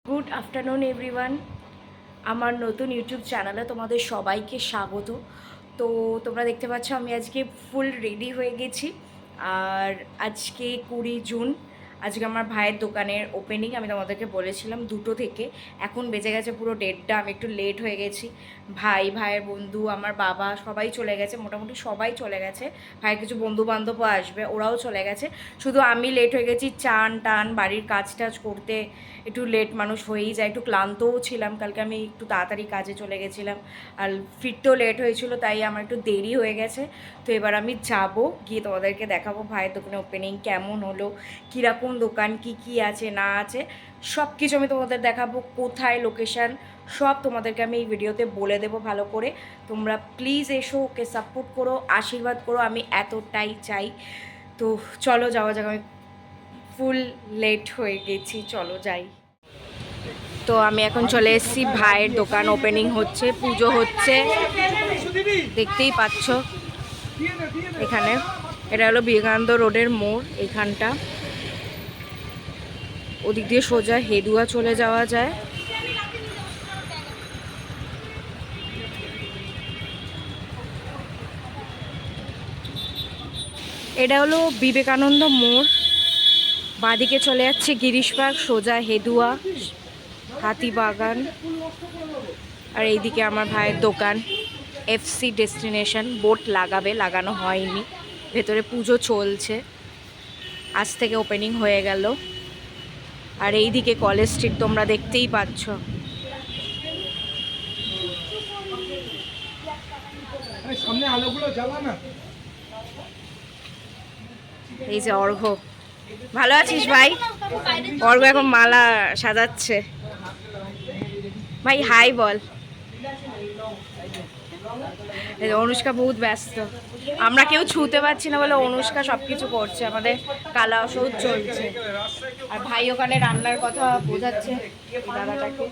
Good afternoon everyone. আমার নতুন YouTube চ্যানেলে তোমাদের সবাইকে স্বাগত। তো তোমরা দেখতে পাচ্ছ আমি আজকে ফুল রেডি হয়ে গেছি। আর আজকে 20 জুন, আজকে আমার ভাইয়ের দোকানের ওপেনিং। আমি তোমাদেরকে বলেছিলাম 2টো থেকে, এখন বেজে গেছে পুরো 1:30। আমি একটু লেট হয়ে গেছি। ভাইয়ের বন্ধু, আমার বাবা সবাই চলে গেছে, মোটামুটি সবাই চলে গেছে। ভাইয়ের কিছু বন্ধু বান্ধবও আসবে, ওরাও চলে গেছে। শুধু আমি লেট হয়ে গেছি চান টান বাড়ির কাজ টাজ করতে। একটু লেট মানুষ হয়েই যায়, একটু ক্লান্তও ছিলাম, কালকে আমি একটু তাড়াতাড়ি কাজে চলে গেছিলাম আর ফিরতেও লেট হয়েছিল, তাই আমার একটু দেরি হয়ে গেছে। তো এবার আমি যাব, গিয়ে তোমাদেরকে দেখাবো ভাইয়ের দোকানে ওপেনিং কেমন হলো, কীরকম দোকান, কি আছে না আছে সব কিছু আমি তোমাদের দেখাবো। কোথায় লোকেশান সব তোমাদেরকে আমি এই ভিডিওতে বলে দেবো ভালো করে। তোমরা প্লিজ এসো, ওকে সাপোর্ট করো, আশীর্বাদ করো, আমি এতটাই চাই। তো চলো যাওয়া যাক, আমি ফুল লেট হয়ে গেছি, চলো যাই। তো আমি এখন চলে এসেছি, ভাইয়ের দোকান ওপেনিং হচ্ছে, পুজো হচ্ছে, দেখতেই পাচ্ছ এখানে। এটা হলো বিবেকানন্দ রোডের মোড়, এখানটা। ওদিক দিয়ে সোজা হেদুয়া চলে যাওয়া যায়। এটা হলো বিবেকানন্দ মোড়, বাঁদিকে চলে যাচ্ছে গিরিশ পার্ক, সোজা হেদুয়া, হাতিবাগান। আর এইদিকে আমার ভাইয়ের দোকান এফসি ডেস্টিনেশন। বোর্ড লাগানো হয়নি, ভেতরে পুজো চলছে, আজ থেকে ওপেনিং হয়ে গেল। আর এইদিকে কলেজ স্ট্রিট তোমরা দেখতেই পাচ্ছ। এই যে অর্ঘ, ভালো আছিস ভাই? অর্ঘ এখন মালা সাজাচ্ছে। ভাই হাই বল। অনুষ্কা বহুত ব্যস্ত, আমরা কেউ ছুতে পারছি না বলে অনুষ্কা সব কিছু করছে, আমাদের কালা ওষুধ চলছে। আর ভাই ওখানে রান্নার কথা বোঝাচ্ছে দাদাটাকে।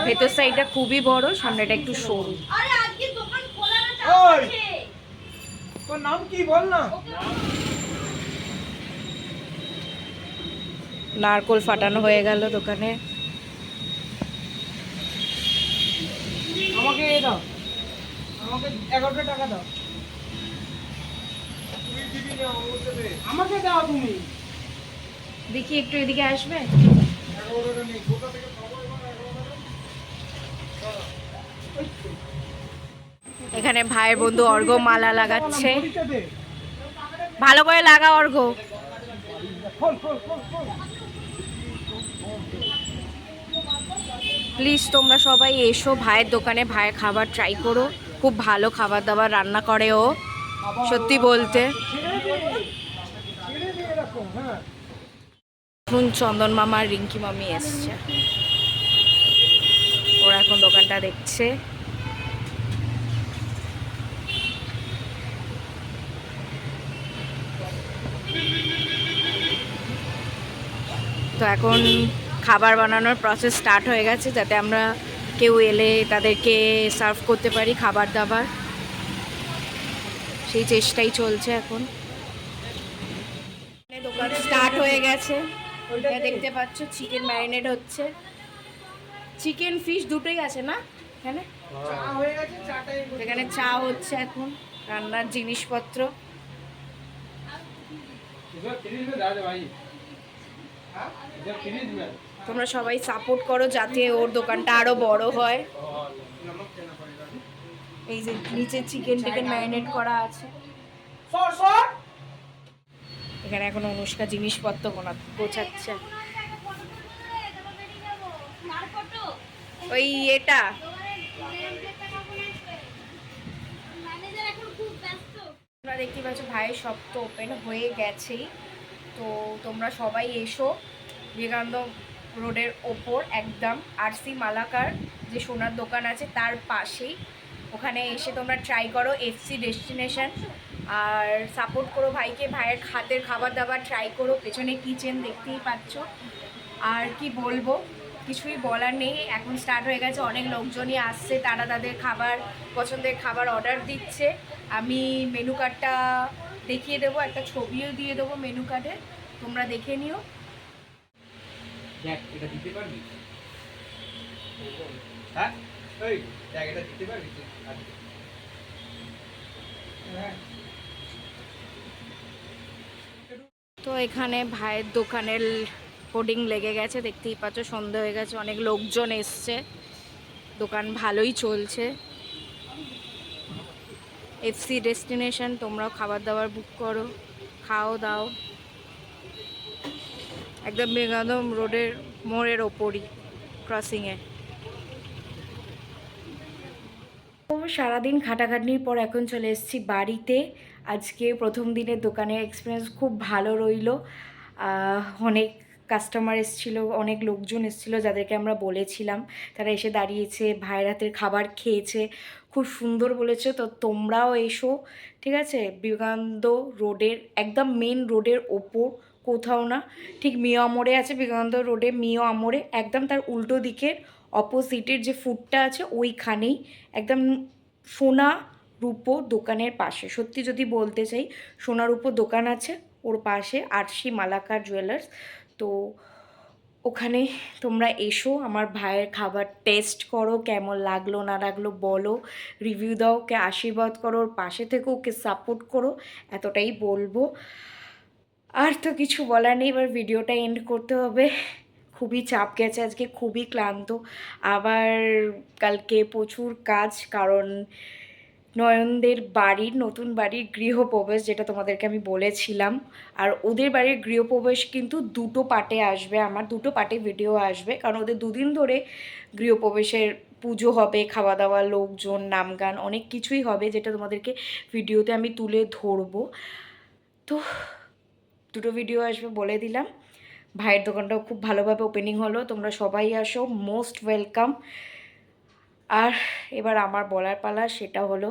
ভেতর সাইডটা খুবই বড়, সামনেটা একটু সরু। নাম কি বল না। নারকোল ফাটানো হয়ে গেল দোকানে। আমাকে দাও, আমাকে 11টা টাকা দাও। আমাকে দাও তুমি। দেখি একটু এদিকে আসবে। এখানে ভাইয়ের বন্ধু অর্ঘ মালা লাগাচ্ছে, ভালো করে লাগা অর্ঘ। প্লিজ তোমরা সবাই এসো ভাইয়ের দোকানে, ভাইয়ের খাবার ট্রাই করো, খুব ভালো খাবার দাবার রান্না করে ও, সত্যি বলতে। এখন চন্দন মামা আর রিঙ্কি মামি এসছে, ওরা এখন দোকানটা দেখছে। তো এখন খাবার বানানোর প্রসেস স্টার্ট হয়ে গেছে, যাতে আমরা কেউ এলে তাদেরকে সার্ভ করতে পারি খাবার দাবার, সেই চেষ্টাই চলছে এখন। দোকান স্টার্ট হয়ে গেছে, দেখতে পাচ্ছ চিকেন ম্যারিনেট হচ্ছে, চিকেন ফিশ দুটোই আছে না এখানে। এখানে চা হচ্ছে এখন, রান্নার জিনিসপত্র। তোমরা সবাই সাপোর্ট করো যাতে ওর দোকানটা আরো বড় হয়। এই যে নিচে চিকেন ম্যারিনেট করা আছে। এখানে এখন অনুষ্কা জিনিসপত্র গোছাচ্ছে। ওই এটা তোমরা দেখতে পাচ্ছ ভাইয়ের সব তো ওপেন হয়ে গেছেই। তো তোমরা সবাই এসো, বিবেকানন্দ রোডের ওপর একদম আরসি মালাকার যে সোনার দোকান আছে তার পাশেই, ওখানে এসে তোমরা ট্রাই করো এফসি ডেস্টিনেশন। আর সাপোর্ট করো ভাইকে, ভাইয়ের হাতের খাবার দাবার ট্রাই করো। পেছনে কিচেন দেখতেই পাচ্ছ। আর কি বলবো, কিছুই বলার নেই, এখন স্টার্ট হয়ে গেছে, অনেক লোকজনই আসছে, তারা তাদের পছন্দের খাবার অর্ডার দিচ্ছে। আমি মেনু কার্ডটা দেখিয়ে দেবো, একটা ছবিও দিয়ে দেবো মেনু কার্ডে, তোমরা দেখে নিও। দেখ এটা দিতে পারবি? হ্যাঁ ওই দেখ এটা দিতে পারবি তুই? হ্যাঁ। তো এখানে ভাইয়ের দোকানের হোর্ডিং লেগে গেছে, দেখতেই পাচ্ছ, সন্ধে হয়ে গেছে, অনেক লোকজন এসছে, দোকান ভালোই চলছে। এফসি ডেস্টিনেশন, তোমরাও খাবার দাবার বুক করো, খাও দাও। একদম রোডের মোড়ের ওপরই, ক্রসিংয়ে। তো সারাদিন খাটাখাটনির পর এখন চলে এসেছি বাড়িতে। আজকে প্রথম দিনের দোকানের এক্সপিরিয়েন্স খুব ভালো রইলো। অনেক কাস্টমার এসেছিলো, অনেক লোকজন এসেছিলো যাদেরকে আমরা বলেছিলাম, তারা এসে দাঁড়িয়েছে, ভাইয়ের হাতের খাবার খেয়েছে, খুব সুন্দর বলেছে। তো তোমরাও এসো, ঠিক আছে? বিবেকানন্দ রোডের একদম মেন রোডের ওপর, কোথাও না, ঠিক মিও আমোড়ে আছে বিবেকানন্দ রোডে, মিও আমোড়ে একদম তার উল্টো দিকের অপোজিটের যে ফুডটা আছে ওইখানেই, একদম সোনা রূপো দোকানের পাশে। সত্যি যদি বলতে চাই, সোনা রূপো দোকান আছে ওর পাশে, আরশি মালাকার জুয়েলার্স। তো ওখানে তোমরা এসো, আমার ভাইয়ের খাবার টেস্ট করো, কেমন লাগলো না লাগলো বলো, রিভিউ দাও, ওকে আশীর্বাদ করো, ওর পাশে থেকে ওকে সাপোর্ট করো, এতটাই বলবো। আর তো কিছু বলার নেই, এবার ভিডিওটা এন্ড করতে হবে। খুবই চাপ গেছে আজকে, খুবই ক্লান্ত। আবার কালকে প্রচুর কাজ, কারণ নয়নদের বাড়ির, নতুন বাড়ির গৃহপ্রবেশ, যেটা তোমাদেরকে আমি বলেছিলাম। আর ওদের বাড়ির গৃহপ্রবেশ কিন্তু দুটো পার্টে আসবে, আমার দুটো পার্টে ভিডিও আসবে, কারণ ওদের দুদিন ধরে গৃহপ্রবেশের পুজো হবে, খাওয়া দাওয়া, লোকজন, নাম গান, অনেক কিছুই হবে, যেটা তোমাদেরকে ভিডিওতে আমি তুলে ধরবো। তো দুটো ভিডিও আসবে বলে দিলাম। ভাইয়ের দোকানটাও খুব ভালোভাবে ওপেনিং হলো, তোমরা সবাই আসো, মোস্ট ওয়েলকাম। আর এবার আমার বলার পালা, সেটা হলো,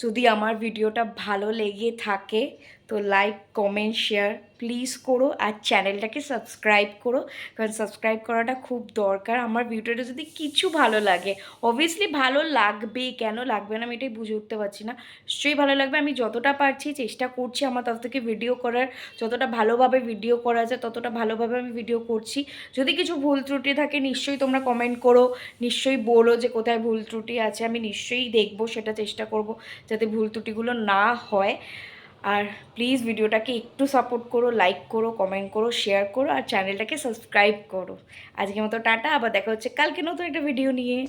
যদি আমার ভিডিওটা ভালো লেগে থাকে তো লাইক কমেন্ট শেয়ার প্লিজ করো, আর চ্যানেলটাকে সাবস্ক্রাইব করো, কারণ সাবস্ক্রাইব করাটা খুব দরকার। আমার ভিডিওটা যদি কিছু ভালো লাগে, অবভিয়াসলি ভালো লাগবেই, কেন লাগবে না আমি এটাই বুঝে উঠতে পারছি না, নিশ্চয়ই ভালো লাগবে। আমি যতটা পারছি চেষ্টা করছি আমার তরফ থেকে ভিডিও করার, যতটা ভালোভাবে ভিডিও করা যায় ততটা ভালোভাবে আমি ভিডিও করছি। যদি কিছু ভুল ত্রুটি থাকে নিশ্চয়ই তোমরা কমেন্ট করো, নিশ্চয়ই বলো যে কোথায় ভুল ত্রুটি আছে, আমি নিশ্চয়ই দেখবো, সেটা চেষ্টা করব যাতে ভুল ত্রুটিগুলো না হয়। আর প্লিজ ভিডিওটাকে একটু সাপোর্ট করো, লাইক করো, কমেন্ট করো, শেয়ার করো, আর চ্যানেলটাকে সাবস্ক্রাইব করো। আজকের মতো টাটা, আবার দেখা হচ্ছে কালকে নতুন একটা ভিডিও নিয়ে।